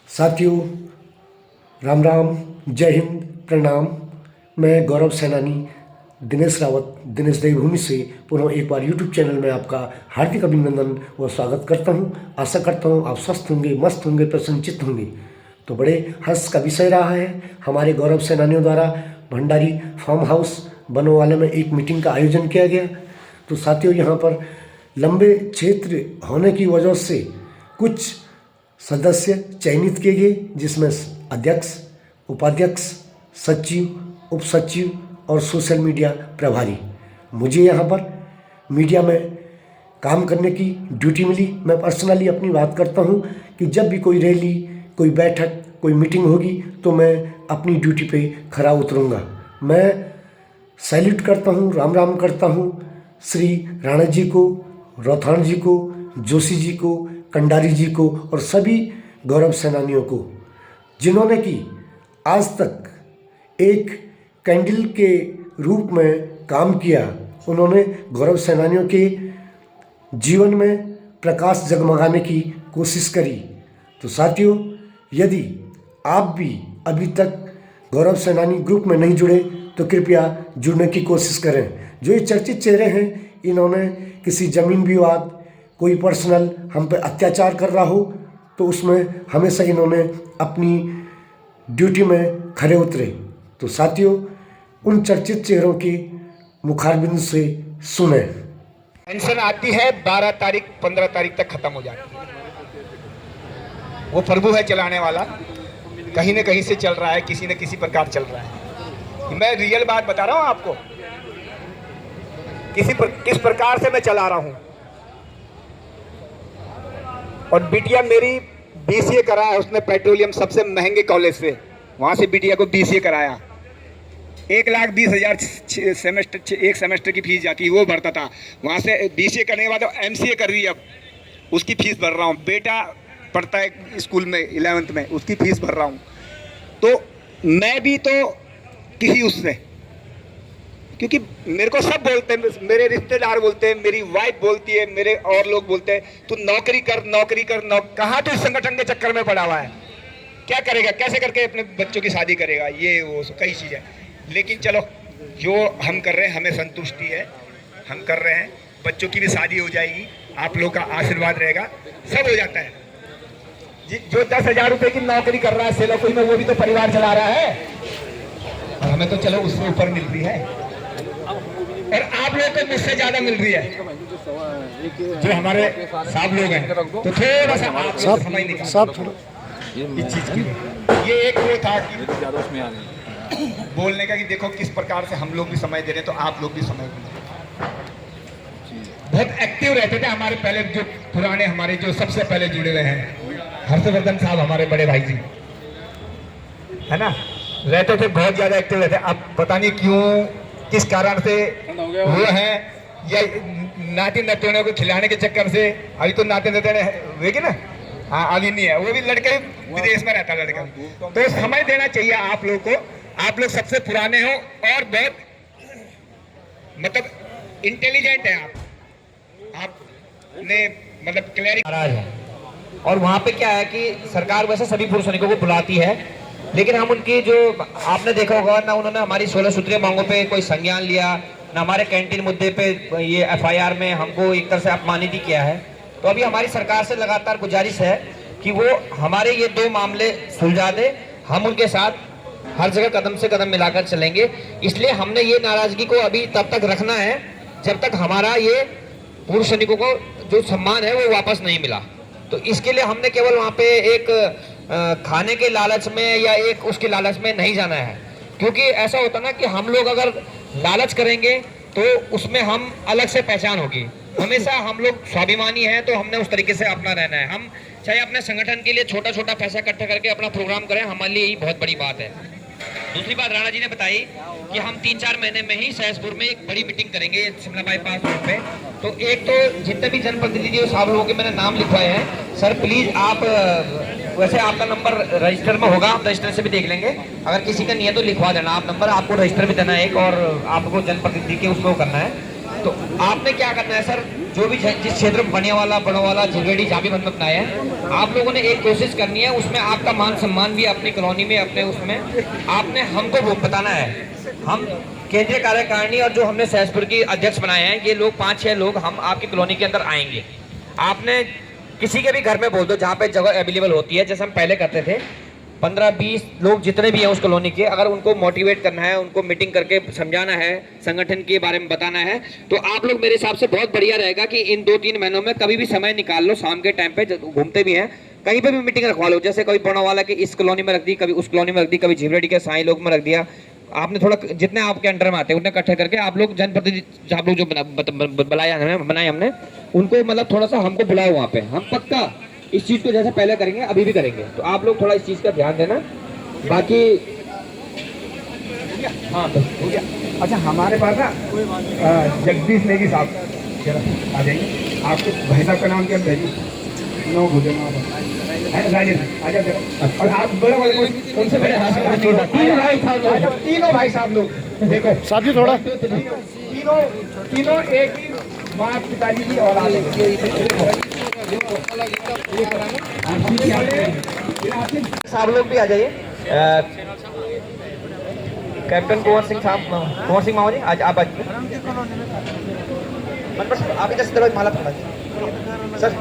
साथियों, राम राम, जय हिंद, प्रणाम। मैं गौरव सेनानी दिनेश रावत दिनेश देवभूमि से पुनः एक बार यूट्यूब चैनल में आपका हार्दिक अभिनंदन व स्वागत करता हूं। आशा करता हूं आप स्वस्थ होंगे, मस्त होंगे, प्रसन्नचित्त होंगे। तो बड़े हर्ष का विषय रहा है हमारे गौरव सेनानियों द्वारा भंडारी फार्म हाउस बनोवाले में एक मीटिंग का आयोजन किया गया। तो साथियों, यहाँ पर लंबे क्षेत्र होने की वजह से कुछ सदस्य चयनित किए गए, जिसमें अध्यक्ष, उपाध्यक्ष, सचिव, उप सचिव और सोशल मीडिया प्रभारी। मुझे यहाँ पर मीडिया में काम करने की ड्यूटी मिली। मैं पर्सनली अपनी बात करता हूँ कि जब भी कोई रैली, कोई बैठक, कोई मीटिंग होगी तो मैं अपनी ड्यूटी पे खरा उतरूँगा। मैं सैल्यूट करता हूँ, राम राम करता हूँ श्री राणा जी को, रौथाण जी को, जोशी जी को, कंडारी जी को और सभी गौरव सेनानियों को, जिन्होंने कि आज तक एक कैंडल के रूप में काम किया। उन्होंने गौरव सेनानियों के जीवन में प्रकाश जगमगाने की कोशिश करी। तो साथियों, यदि आप भी अभी तक गौरव सेनानी ग्रुप में नहीं जुड़े तो कृपया जुड़ने की कोशिश करें। जो ये चर्चित चेहरे हैं, इन्होंने किसी जमीन विवाद, कोई पर्सनल हम पे अत्याचार कर रहा हो तो उसमें हमेशा इन्होंने अपनी ड्यूटी में खरे उतरे। तो साथियों, उन चर्चित चेहरों की मुखारबिंद से सुने। पेंशन आती है 12 तारीख 15 तारीख तक खत्म हो जाती है। वो प्रभु है चलाने वाला, कहीं न कहीं से चल रहा है, किसी न किसी प्रकार चल रहा है। मैं रियल बात बता रहा हूं आपको, किस प्रकार से मैं चला रहा हूं। और बिटिया मेरी बीसीए करा है उसने, पेट्रोलियम सबसे महंगे कॉलेज से, वहां से बिटिया को बीसीए कराया। 1,20,000 सेमेस्टर, एक सेमेस्टर की फीस जाती है, वो भरता था। वहाँ से बीसीए करने के बाद एमसीए कर रही है, अब उसकी फीस भर रहा हूँ। बेटा पढ़ता है स्कूल में 11th में, उसकी फीस भर रहा हूँ। तो मैं भी तो किसी उससे, क्योंकि मेरे को सब बोलते हैं, मेरे रिश्तेदार बोलते हैं, मेरी वाइफ बोलती है, मेरे और लोग बोलते हैं तू नौकरी कर, नौकरी कर। कहाँ तो इस संगठन के चक्कर में पड़ा हुआ है? क्या करेगा, कैसे करके अपने बच्चों की शादी करेगा, ये वो कई चीज़ें। लेकिन चलो, जो हम कर रहे हैं हमें संतुष्टि है, हम कर रहे हैं। बच्चों की भी शादी हो जाएगी, आप लोग का आशीर्वाद रहेगा, सब हो जाता है। जो 10,000 रुपए की नौकरी कर रहा है सेलापुर में, वो भी तो परिवार चला रहा है, और हमें तो चलो उससे ऊपर मिल रही है, और आप लोग को मुझसे ज्यादा मिल रही है, जो हमारे साहब लोग हैं। तो थोड़ा सा आप लोग समझ नहीं इस चीज की। ये एक वो था कि बोलने का कि देखो किस प्रकार से हम लोग भी समय दे रहे हैं, तो आप लोग भी समय दे। बहुत एक्टिव रहते थे हमारे पहले, जो पुराने हमारे जो सबसे पहले जुड़े हुए हैं, हर्षवर्धन साहब हमारे बड़े भाई जी, है ना, रहते थे, बहुत ज्यादा एक्टिव रहते। अब पता नहीं क्यों, किस कारण से वो है, या नाती नतोड़ों को खिलाने के चक्कर से। अभी तो नाते नतोड़े हुए कि ना, हाँ अभी नहीं है, वो भी लड़के विदेश में रहता लड़का। तो समय देना चाहिए आप लोग को। आप लोग सबसे पुराने हो और बहुत मतलब इंटेलिजेंट है आपने मतलब क्लैरिटी है। और वहाँ पे क्या है कि सरकार वैसे सभी पुरुष सैनिकों को बुलाती है, लेकिन हम उनकी जो आपने देखा होगा ना, उन्होंने हमारी 16 सूत्रीय मांगों पे कोई संज्ञान लिया ना, हमारे कैंटीन मुद्दे पे ये एफआईआर में हमको एक तरह से अपमानित ही किया है। तो अभी हमारी सरकार से लगातार गुजारिश है कि वो हमारे ये 2 मामले सुलझा दे। हम उनके साथ हर जगह कदम से कदम मिलाकर चलेंगे। इसलिए हमने ये नाराजगी को अभी तब तक रखना है जब तक हमारा ये पूर्व सैनिकों को जो सम्मान है वो वापस नहीं मिला। तो इसके लिए हमने केवल वहाँ पे एक खाने के लालच में या एक उसके लालच में नहीं जाना है, क्योंकि ऐसा होता ना कि हम लोग अगर लालच करेंगे तो उसमें हम अलग से पहचान होगी। हमेशा हम लोग स्वाभिमानी हैं, तो हमने उस तरीके से अपना रहना है। हम चाहे अपने संगठन के लिए छोटा छोटा पैसा इकट्ठा करके अपना प्रोग्राम करें, हमारे लिए यही बहुत बड़ी बात है। दूसरी बात राणा जी ने बताई कि हम 3-4 महीने में ही सहसपुर में एक बड़ी मीटिंग करेंगे शिमला बाईपास रोड पे। तो एक तो जितने भी जनप्रतिनिधि साहब लोगों के मैंने नाम लिखवाए हैं, सर प्लीज आप, वैसे आपका नंबर रजिस्टर में होगा, आप रजिस्टर से भी देख लेंगे, अगर किसी का नहीं है तो लिखवा देना आप नंबर, आपको रजिस्टर भी देना है एक, और आपको जनप्रतिनिधि के उसको करना है। तो आपने क्या करना है सर, जो भी जिस क्षेत्र में बड़ा वाला झगड़ी जहाँ भी मतलब बनाया है, आप लोगों ने एक कोशिश करनी है, उसमें आपका मान सम्मान भी अपनी कॉलोनी में अपने उसमें आपने हमको वो बताना है। हम केंद्रीय कार्यकारिणी और जो हमने सहसपुर की अध्यक्ष बनाए हैं, ये लोग 5-6 लोग हम आपकी कॉलोनी के अंदर आएंगे। आपने किसी के भी घर में बोल दो जहाँ पे जगह अवेलेबल होती है, जैसे हम पहले करते थे, 15-20 लोग जितने भी हैं उस कॉलोनी के, अगर उनको मोटिवेट करना है, उनको मीटिंग करके समझाना है, संगठन के बारे में बताना है, तो आप लोग मेरे हिसाब से बहुत बढ़िया रहेगा कि इन 2-3 महीनों में कभी भी समय निकाल लो, शाम के टाइम पे घूमते भी हैं, कहीं पे भी मीटिंग रखवा लो। जैसे कभी बड़ा वाला की इस कॉलोनी में रख दी, कभी उस कॉलोनी में रख दी, कभी झिवरेडी के साई लोग में रख दिया। आपने थोड़ा जितने आपके अंडर में आते हैं उतने इकट्ठे करके आप लोग जनप्रतिनिधि आप लोग जो बनाए हमने उनको मतलब थोड़ा सा हमको बुलाओ वहाँ पे। हम पक्का इस चीज को जैसे पहले करेंगे अभी भी करेंगे, तो आप लोग थोड़ा इस चीज का ध्यान देना। बाकी हाँ तो हो गया। अच्छा, हमारे पास ना जगदीश नेगी साहब जरा आ जाइए। आपके भाई साहब का नाम क्या है? नो भोजन और आप बड़े वाले कौन से बड़े? तीनों भाई साहब लोग देखो साथी थोड़ा तीनों एक ही माँ पिताजी की औलाद साहब लोग भी आ जाइए। कैप्टन कुंवर सिंह मामा जी आज आप आइए। आप इधर से चलो माला पकड़ा सर,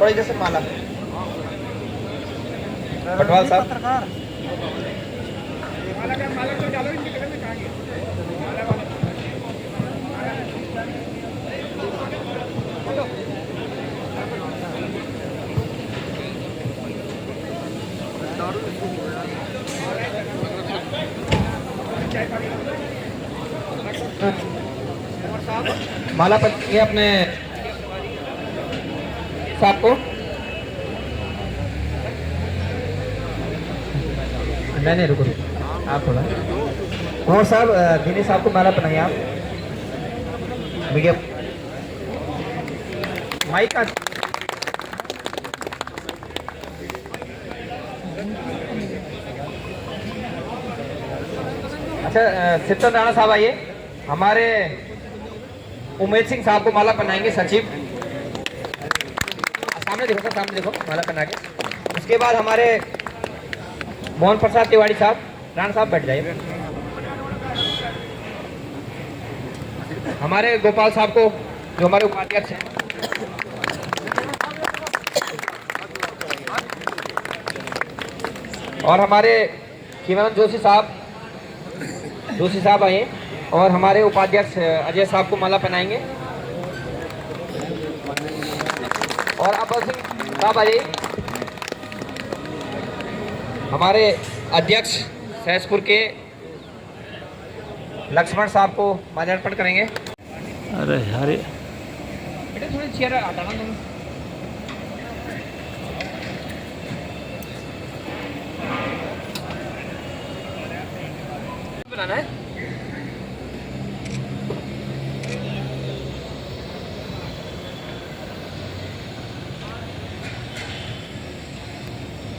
थोड़ा इधर से माला। पटवाल साहब माला पर ये अपने साहब को नहीं रुको आप थोड़ा कुंवर साहब दिनेश साहब को माला पहनाइए आप। मीडिया माइक का अच्छा सिद्धन राणा साहब आइए। हमारे उमेश सिंह साहब को माला पहनाएंगे सचिव। सामने देखो सर, सामने देखो माला पहना के। उसके बाद हमारे मोहन प्रसाद तिवारी साहब, राणा साहब बैठ जाइए। हमारे गोपाल साहब को जो हमारे उपाध्यक्ष हैं, और हमारे खीमानंद जोशी साहब आए, और हमारे उपाध्यक्ष अजय साहब को माला पहनाएंगे। और अपर सिंह साहब आइए। हमारे अध्यक्ष सहसपुर के लक्ष्मण साहब को माल्यार्पण करेंगे। अरे यार बेटा थोड़ी चेयर हटाना तुम। बनाना है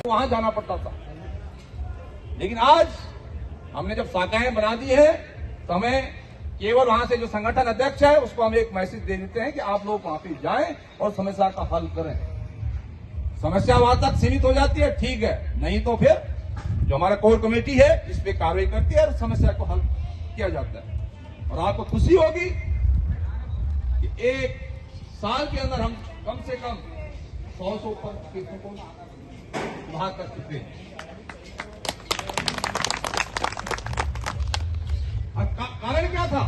वहां जाना पड़ता था, लेकिन आज हमने जब शाखाएं बना दी है तो हमें केवल वहां से जो संगठन अध्यक्ष है उसको हम एक मैसेज दे देते हैं कि आप लोग वहां पे जाएं और समस्या का हल करें। समस्या वहां तक सीमित हो जाती है, ठीक है, नहीं तो फिर जो हमारा कोर कमेटी है इस पे कार्रवाई करती है और समस्या को हल किया जाता है। और आपको खुशी होगी कि एक साल के अंदर हम कम से कम 100 से ऊपर केसों को सुधार कर चुके हैं। कारण क्या था?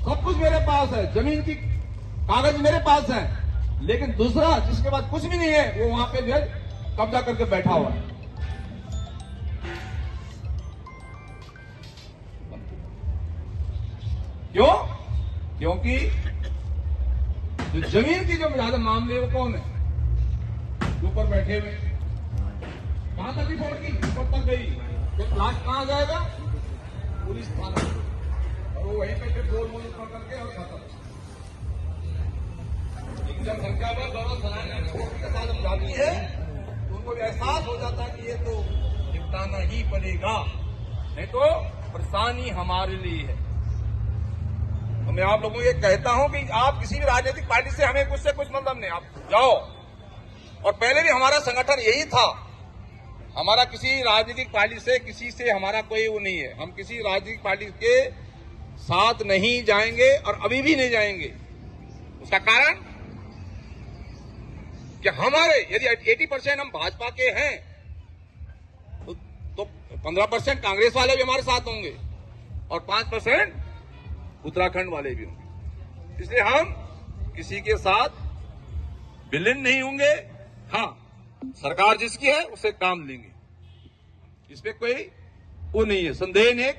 सब कुछ मेरे पास है, जमीन की कागज मेरे पास है, लेकिन दूसरा जिसके पास कुछ भी नहीं है वो वहां पे जो है कब्जा करके बैठा हुआ है। क्यों? क्योंकि जो जमीन की जो ज्यादा मामले वो कौन है? ऊपर बैठे हुए। कहां तक रिपोर्ट की? ऊपर तक गई, फिर लास्ट कहां जाएगा? पुलिस थाना, और वो वहीं पे फिर गोल मोल करके और खत्म। जब संख्या पर दोनों सलाह के साथ हम जाती है तो उनको भी एहसास हो जाता है कि ये तो निपटाना ही पड़ेगा, नहीं तो परेशानी हमारे लिए है। तो मैं आप लोगों को ये कहता हूं कि आप किसी भी राजनीतिक पार्टी से हमें कुछ मतलब नहीं, आप जाओ। और पहले भी हमारा संगठन यही था, हमारा किसी राजनीतिक पार्टी से किसी से हमारा कोई वो नहीं है, हम किसी राजनीतिक पार्टी के साथ नहीं जाएंगे और अभी भी नहीं जाएंगे। उसका कारण कि हमारे यदि 80% हम भाजपा के हैं तो 15% कांग्रेस वाले भी हमारे साथ होंगे और 5% उत्तराखंड वाले भी होंगे। इसलिए हम किसी के साथ विलीन नहीं होंगे। हाँ, सरकार जिसकी है उसे काम लेंगे, इसमें कोई वो नहीं है, संदेह नहीं।